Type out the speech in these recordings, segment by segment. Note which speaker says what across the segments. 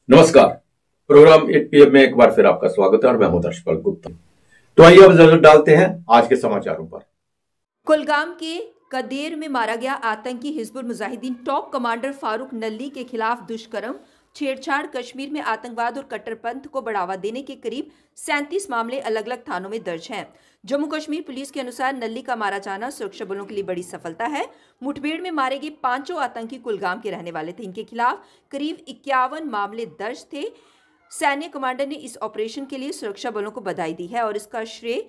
Speaker 1: नमस्कार। Programme 8 PM में एक बार फिर आपका स्वागत है और मैं हूं दर्शपाल गुप्ता। तो आइए अब नजर डालते हैं आज के समाचारों पर।
Speaker 2: कुलगाम के कदेर में मारा गया आतंकी हिजबुल मुजाहिदीन टॉप कमांडर फारूक नल्ली के खिलाफ दुष्कर्म, छेड़छाड़, कश्मीर में आतंकवाद और कट्टरपंथ को बढ़ावा देने के करीब 37 मामले अलग अलग थानों में दर्ज हैं। जम्मू कश्मीर पुलिस के अनुसार नल्ली का मारा जाना सुरक्षा बलों के लिए बड़ी सफलता है। मुठभेड़ में मारे गए 5 आतंकी कुलगाम के रहने वाले थे। इनके खिलाफ करीब 51 मामले दर्ज थे। सैन्य कमांडर ने इस ऑपरेशन के लिए सुरक्षा बलों को बधाई दी है और इसका श्रेय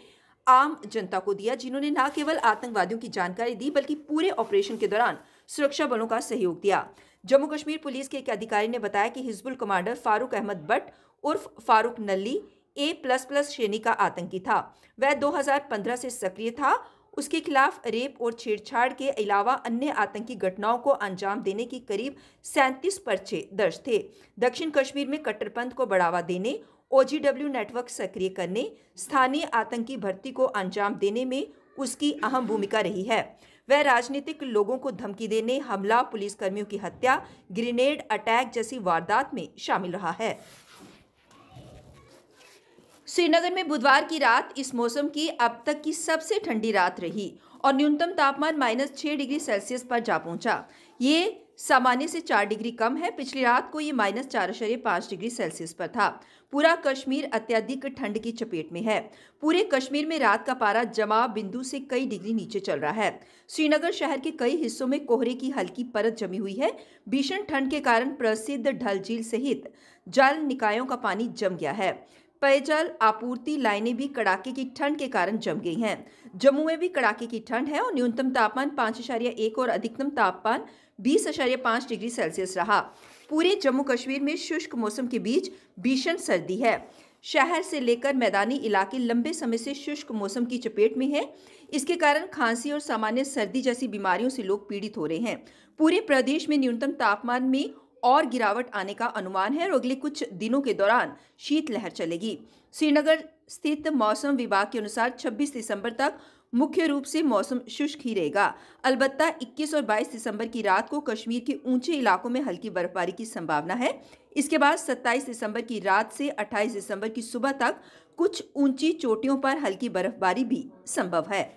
Speaker 2: आम जनता को दिया, जिन्होंने न केवल आतंकवादियों की जानकारी दी बल्कि पूरे ऑपरेशन के दौरान सुरक्षा बलों का सहयोग दिया। जम्मू कश्मीर पुलिस के एक अधिकारी ने बताया कि हिजबुल कमांडर फारूक अहमद भट्ट उर्फ फारूक नल्ली A++ श्रेणी का आतंकी था। वह 2015 से सक्रिय था। उसके खिलाफ रेप और छेड़छाड़ के अलावा अन्य आतंकी घटनाओं को अंजाम देने की करीब 37 पर्चे दर्ज थे। दक्षिण कश्मीर में कट्टरपंथ को बढ़ावा देने, OGW नेटवर्क सक्रिय करने, स्थानीय आतंकी भर्ती को अंजाम देने में उसकी अहम भूमिका रही है। वह राजनीतिक लोगों को धमकी देने, हमला, पुलिसकर्मियों की हत्या, ग्रेनेड अटैक जैसी वारदात में शामिल रहा है। श्रीनगर में बुधवार की रात इस मौसम की अब तक की सबसे ठंडी रात रही और न्यूनतम तापमान -6 डिग्री सेल्सियस पर जा पहुंचा। ये सामान्य से 4 डिग्री कम है। पिछली रात को ये -4.5 डिग्री सेल्सियस पर था। पूरा कश्मीर अत्यधिक ठंड की चपेट में है। पूरे कश्मीर में रात का पारा जमाव बिंदु से कई डिग्री नीचे चल रहा है। श्रीनगर शहर के कई हिस्सों में कोहरे की हल्की परत जमी हुई है। भीषण ठंड के कारण प्रसिद्ध डल झील सहित जल निकायों का पानी जम गया है। पेयजल आपूर्ति लाइनें भी कड़ाके की ठंड के कारण जम गई हैं। जम्मू में भी कड़ाके की ठंड है और न्यूनतम तापमान 5.1 और अधिकतम तापमान 20.5 डिग्री सेल्सियस रहा। पूरे जम्मू कश्मीर में शुष्क मौसम के बीच भीषण सर्दी है। शहर से लेकर मैदानी इलाके लंबे समय से शुष्क मौसम की चपेट में हैं। इसके कारण खांसी और सामान्य सर्दी जैसी बीमारियों से लोग पीड़ित हो रहे हैं। पूरे प्रदेश में न्यूनतम तापमान में और गिरावट आने का अनुमान है और अगले कुछ दिनों के दौरान शीतलहर चलेगी। श्रीनगर स्थित मौसम विभाग के अनुसार 26 दिसंबर तक मुख्य रूप से मौसम शुष्क ही रहेगा। अलबत्ता 21 और 22 दिसंबर की रात को कश्मीर के ऊंचे इलाकों में हल्की बर्फबारी की संभावना है। इसके बाद 27 दिसंबर की रात से 28 दिसंबर की सुबह तक कुछ ऊंची चोटियों पर हल्की बर्फबारी भी संभव है।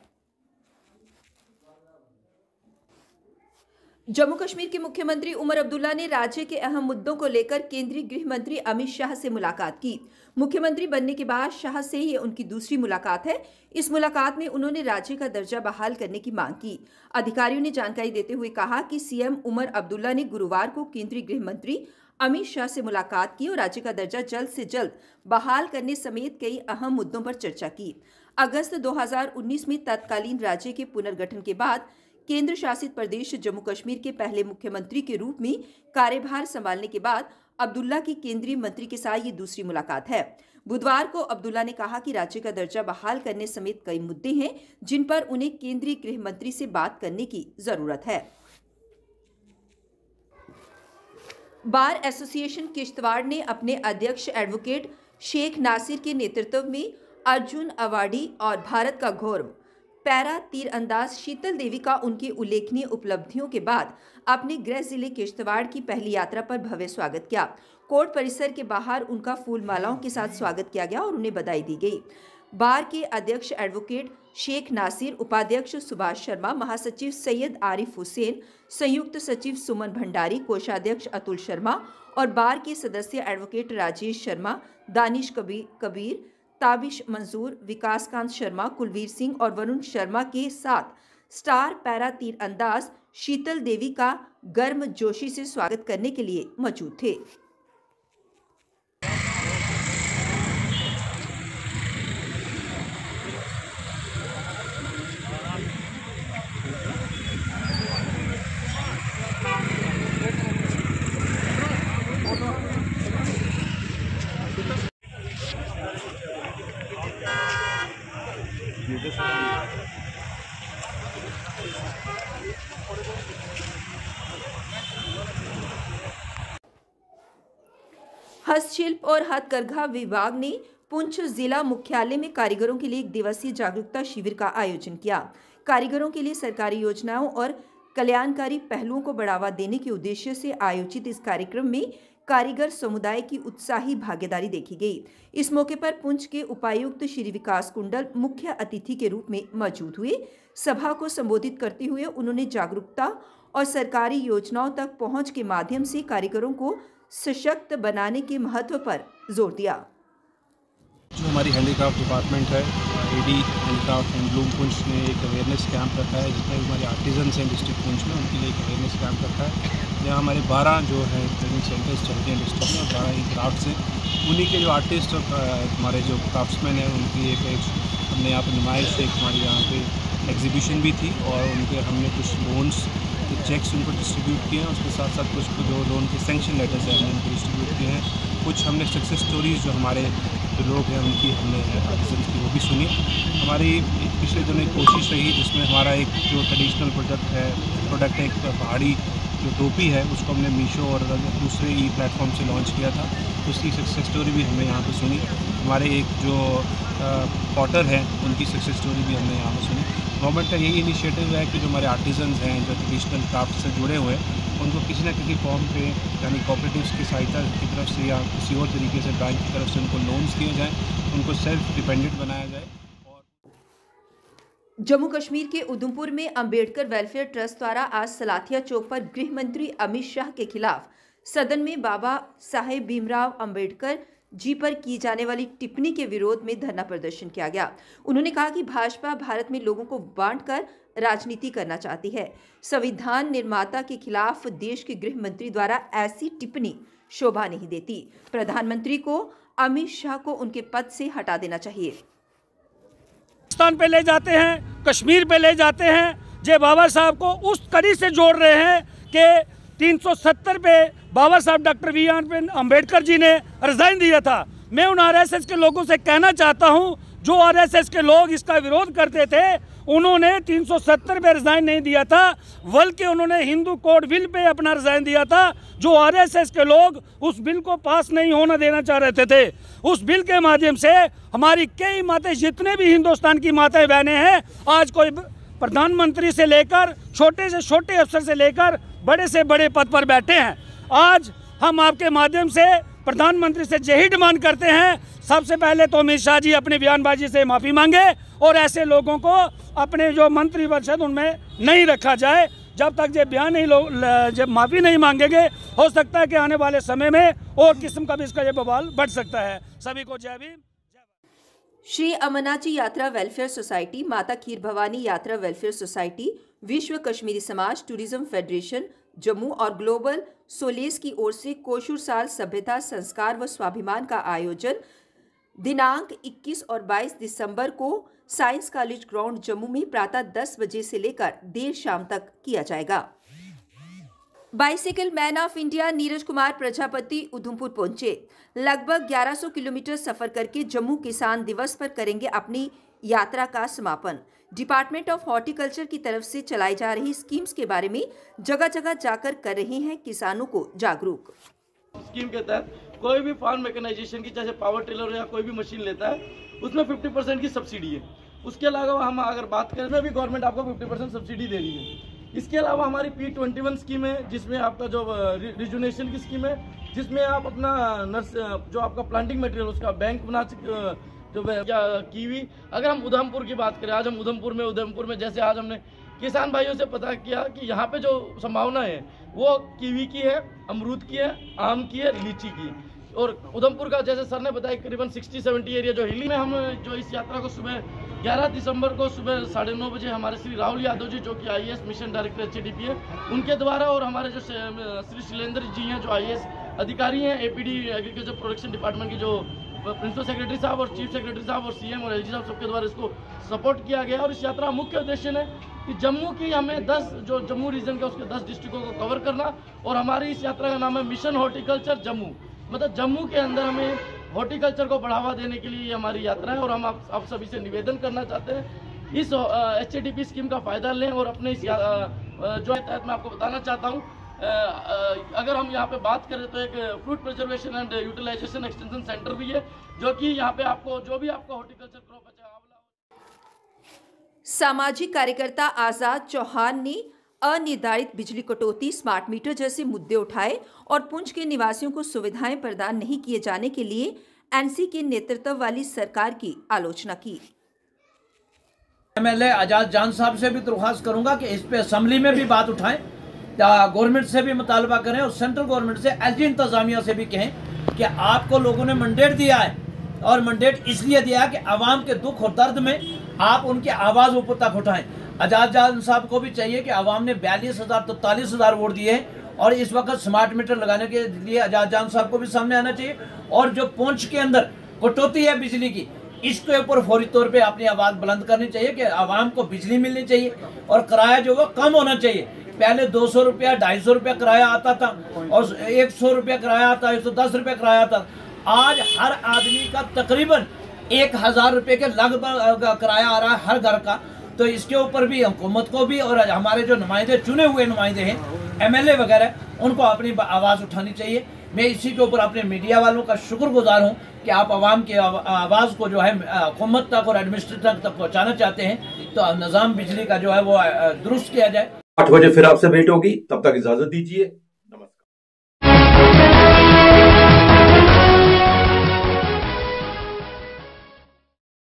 Speaker 2: जम्मू कश्मीर के मुख्यमंत्री उमर अब्दुल्ला ने राज्य के अहम मुद्दों को लेकर केंद्रीय गृह मंत्री अमित शाह से मुलाकात की। मुख्यमंत्री बनने के बाद शाह से ये उनकी दूसरी मुलाकात है। इस मुलाकात में उन्होंने राज्य का दर्जा बहाल करने की मांग की। अधिकारियों ने जानकारी देते हुए कहा कि सीएम उमर अब्दुल्ला ने गुरुवार को केंद्रीय गृह मंत्री अमित शाह से मुलाकात की और राज्य का दर्जा जल्द से जल्द बहाल करने समेत कई अहम मुद्दों पर चर्चा की। अगस्त 2019 में तत्कालीन राज्य के पुनर्गठन के बाद केंद्र शासित प्रदेश जम्मू कश्मीर के पहले मुख्यमंत्री के रूप में कार्यभार संभालने के बाद अब्दुल्ला की केंद्रीय मंत्री के साथ ये दूसरी मुलाकात है। बुधवार को अब्दुल्ला ने कहा कि राज्य का दर्जा बहाल करने समेत कई मुद्दे हैं जिन पर उन्हें केंद्रीय गृह मंत्री से बात करने की जरूरत है। बार एसोसिएशन किश्तवाड़ ने अपने अध्यक्ष एडवोकेट शेख नासिर के नेतृत्व में अर्जुन अवार्डी और भारत का गौरव पैरा तीरंदाज शीतल देवी का उनकी उल्लेखनीय उपलब्धियों के बाद अपने गृह जिले किश्तवाड़ की पहली यात्रा पर भव्य स्वागत किया। कोर्ट परिसर के बाहर उनका फूल मालाओं के साथ स्वागत किया गया और उन्हें बधाई दी गई। बार के अध्यक्ष एडवोकेट शेख नासिर, उपाध्यक्ष सुभाष शर्मा, महासचिव सैयद आरिफ हुसैन, संयुक्त सचिव सुमन भंडारी, कोषाध्यक्ष अतुल शर्मा और बार के सदस्य एडवोकेट राजेश शर्मा, दानिश कबीर, ताबिश मंजूर, विकासकांत शर्मा, कुलवीर सिंह और वरुण शर्मा के साथ स्टार पैरा तीरंदाज शीतल देवी का गर्मजोशी से स्वागत करने के लिए मौजूद थे। हस्तशिल्प और हथकरघा विभाग ने पुंछ जिला मुख्यालय में कारीगरों के लिए 1 दिवसीय जागरूकता शिविर का आयोजन किया। कारीगरों के लिए सरकारी योजनाओं और कल्याणकारी पहलुओं को बढ़ावा देने के उद्देश्य से आयोजित इस कार्यक्रम में कारीगर समुदाय की उत्साही भागीदारी देखी गई। इस मौके पर पुंछ के उपायुक्त श्री विकास कुंडल मुख्य अतिथि के रूप में मौजूद हुए। सभा को संबोधित करते हुए उन्होंने जागरूकता और सरकारी योजनाओं तक पहुंच के माध्यम से कारीगरों को सशक्त बनाने के महत्व पर जोर दिया।
Speaker 3: जो हमारी हैंडीक्राफ्ट डिपार्टमेंट है, एडी हैंडीक्राफ्ट हैंडलूम पुंछ ने एक अवेयरनेस कैंप रखा है, जितने भी हमारे आर्टिजन्स हैं डिस्ट्रिक्ट पुंछ में, उनके लिए एक अवेयरनेस कैंप रखा है। यहाँ हमारे 12 जो है ट्रेनिंग सेंटर्स चलते हैं डिस्ट्रिक्ट में, 12 ही क्राफ्ट से। उन्हीं के जो आर्टिस्ट और हमारे जो क्राफ्ट्समैन हैं, उनकी एक हमने यहाँ पर नुमाइश, एक हमारी यहाँ पे एग्जीबिशन भी थी, और उनके हमने कुछ लोन्स के चेक्स उनको डिस्ट्रीब्यूट किए हैं। उसके साथ साथ कुछ जो लोन के सेंक्शन लेटर्स हैं हमने उनको डिस्ट्रीब्यूट किए हैं। कुछ हमने सक्सेस स्टोरीज़ जो हमारे जो लोग हैं उनकी हमने आर्टिजन्स की वो भी सुनी। हमारी पिछले दिनों एक कोशिश रही जिसमें हमारा एक जो ट्रेडिशनल प्रोडक्ट है एक पहाड़ी जो टोपी है, उसको हमने मीशो और दूसरे ई प्लेटफॉर्म से लॉन्च किया था। उसकी सक्सेस स्टोरी भी हमने यहाँ पे सुनी। हमारे एक जो पॉटर हैं उनकी सक्सेस स्टोरी भी हमने यहाँ पर सुनी। गवर्नमेंट का यही इनिशिएटिव है कि जो हमारे आर्टिजन्स हैं जो ट्रेडिशनल क्राफ्ट से जुड़े हुए हैं, उनको किसी न किसी फॉर्म पे यानी कोऑपरेटिव्स की सहायता की तरफ से या किसी और तरीके से बैंक की तरफ से उनको लोन्स दिए जाएँ, उनको सेल्फ डिपेंडेंट बनाया जाए।
Speaker 2: जम्मू कश्मीर के उधमपुर में अंबेडकर वेलफेयर ट्रस्ट द्वारा आज सलाथिया चौक पर गृह मंत्री अमित शाह के खिलाफ सदन में बाबा साहेब भीमराव अंबेडकर जी पर की जाने वाली टिप्पणी के विरोध में धरना प्रदर्शन किया गया। उन्होंने कहा कि भाजपा भारत में लोगों को बांटकर राजनीति करना चाहती है। संविधान निर्माता के खिलाफ देश के गृह मंत्री द्वारा ऐसी टिप्पणी शोभा नहीं देती। प्रधानमंत्री को अमित शाह को उनके पद से हटा देना चाहिए।
Speaker 4: पाकिस्तान पे ले जाते हैं, कश्मीर पे ले जाते हैं, जे बाबा साहब को उस कड़ी से जोड़ रहे हैं कि 370 पे बाबा साहब डॉक्टर बी.आर. अम्बेडकर जी ने रिजाइन दिया था। मैं उन आरएसएस के लोगों से कहना चाहता हूं, जो आरएसएस के लोग इसका विरोध करते थे, उन्होंने 370 पे रिजाइन नहीं दिया था, बल्कि उन्होंने हिंदू कोड बिल पे अपना रिजाइन दिया था। जो आरएसएस के लोग उस बिल को पास नहीं होना देना चाह रहे थे। उस बिल के माध्यम से हमारी कई माताएं, जितने भी हिंदुस्तान की माताएं बहनें हैं, आज कोई प्रधानमंत्री से लेकर छोटे से छोटे अफसर से लेकर बड़े से बड़े पद पर बैठे हैं। आज हम आपके माध्यम से प्रधानमंत्री से यही डिमांड करते हैं, सबसे पहले तो अमित शाह जी अपनी बयानबाजी से माफ़ी मांगे और ऐसे लोगों को अपने जो मंत्रिपरिषद उनमें नहीं रखा जाए। जब तक ये बयान नहीं जब माफ़ी नहीं मांगेंगे, हो सकता है कि आने वाले समय में और किस्म का भी इसका ये बवाल बढ़ सकता है। सभी को जय भीम।
Speaker 2: श्री अमरनाथ जी यात्रा वेलफेयर सोसाइटी, माता खीर भवानी यात्रा वेलफेयर सोसाइटी, विश्व कश्मीरी समाज, टूरिज्म फेडरेशन जम्मू और ग्लोबल सोलेस की ओर से कोशुर साल सभ्यता, संस्कार व स्वाभिमान का आयोजन दिनांक 21 और 22 दिसंबर को साइंस कॉलेज ग्राउंड जम्मू में प्रातः 10 बजे से लेकर देर शाम तक किया जाएगा। Bicycle man of India Neeraj Kumar Prajapati Udhampur पहुंचे। लगभग 1100 किलोमीटर सफर करके जम्मू किसान दिवस पर करेंगे अपनी यात्रा का समापन। डिपार्टमेंट ऑफ हॉर्टिकल्चर की तरफ से चलाई जा रही स्कीम्स के बारे में जगह जगह जाकर कर रहे हैं किसानों को जागरूक।
Speaker 5: स्कीम के तहत कोई भी फार्म मैकेनाइजेशन की, चाहे पावर टिलर या कोई भी मशीन लेता है, उसमें 50% की सब्सिडी है। उसके अलावा हम अगर बात करें तो भी गवर्नमेंट आपको 50% सब्सिडी दे रही है। इसके अलावा हमारी P21 स्कीम है, जिसमें आपका जो रिजुनेशन की स्कीम है, जिसमें आप अपना जो आपका प्लांटिंग मटेरियल उसका बैंक बना जो कीवी। अगर हम उधमपुर की बात करें, आज हम उधमपुर में जैसे आज हमने किसान भाइयों से पता किया कि यहाँ पे जो संभावना है वो कीवी की है, अमरूद की है, आम की है, लीची की। और उधमपुर का जैसे सर ने बताया करीबन 60-70 एरिया जो हिली में हम जो इस यात्रा को सुबह 11 दिसंबर को सुबह 9:30 बजे हमारे श्री राहुल यादव जी, जो कि IAS मिशन डायरेक्टर HDP है, उनके द्वारा, और हमारे जो श्री शैलेंद्र जी हैं जो IAS अधिकारी हैं APD एग्रीकल्चर प्रोडक्शन डिपार्टमेंट की, जो प्रिंसिपल सेक्रेटरी साहब और चीफ सेक्रेटरी साहब और CM और LG साहब सबके द्वारा इसको सपोर्ट किया गया। और इस यात्रा का मुख्य उद्देश्य है कि जम्मू की हमें 10 जो जम्मू रीजन के उसके 10 डिस्ट्रिक्टों को कवर करना। और हमारी इस यात्रा का नाम है मिशन हॉर्टिकल्चर जम्मू, मतलब जम्मू के अंदर हमें हॉर्टिकल्चर को बढ़ावा देने के लिए हमारी यात्रा है। और हम आप सभी से निवेदन करना चाहते हैं इस HDP स्कीम का फ़ायदा लें और अपने इस जो तहत मैं आपको बताना चाहता हूँ, अगर हम यहाँ पे बात करें तो एक fruit preservation and utilisation extension centre भी है, जो कि यहाँ पे आपको जो भी आपको हॉर्टिकल्चर क्रॉप है।
Speaker 2: सामाजिक कार्यकर्ता आजाद चौहान ने अनिर्धारित बिजली कटौती, स्मार्ट मीटर जैसे मुद्दे उठाए और पुंछ के निवासियों को सुविधाएं प्रदान नहीं किए जाने के लिए एनसी के नेतृत्व वाली सरकार की आलोचना की।
Speaker 6: एमएलए आजाद जान साहब से भी दरख्वास्त करूंगा कि इस पे असेंबली में भी बात उठाएं, गवर्नमेंट से भी मुतालबा करें और सेंट्रल गवर्नमेंट से एलजी इंतजामिया से भी कहें कि आपको लोगों ने मैंडेट दिया है और मैंडेट इसलिए दिया है कि आवाम के दुख और दर्द में आप उनकी आवाज़ ऊपर तक उठाएं। आजाद जान साहब को भी चाहिए कि आवाम ने 42,000 तो 43,000 वोट दिए हैं और इस वक्त स्मार्ट मीटर लगाने के लिए आजाद जान साहब को भी सामने आना चाहिए। और जो पुंछ के अंदर कटौती है बिजली की, इसके ऊपर फौरी तौर पे अपनी आवाज़ बुलंद करनी चाहिए कि आवाम को बिजली मिलनी चाहिए और किराया जो वो कम होना चाहिए। पहले 200 रुपया 250 रुपया किराया आता था और 100 रुपया किराया आता, 110 रुपया किराया आता। आज हर आदमी का तकरीबन 1,000 रुपये के लगभग किराया आ रहा है हर घर का। तो इसके ऊपर भी हुकूमत को भी और हमारे जो नुमाइंदे, चुने हुए नुमाइंदे हैं, एमएलए वगैरह, उनको अपनी आवाज़ उठानी चाहिए। मैं इसी के ऊपर अपने मीडिया वालों का शुक्रगुजार हूँ कि आप आवाम की आवाज़ को जो है हुकूमत तक और एडमिनिस्ट्रेशन तक पहुँचाना चाहते हैं, तो निज़ाम बिजली का जो है वो दुरुस्त किया जाए।
Speaker 1: 8 बजे फिर आपसे भेंट होगी, तब तक इजाजत दीजिए।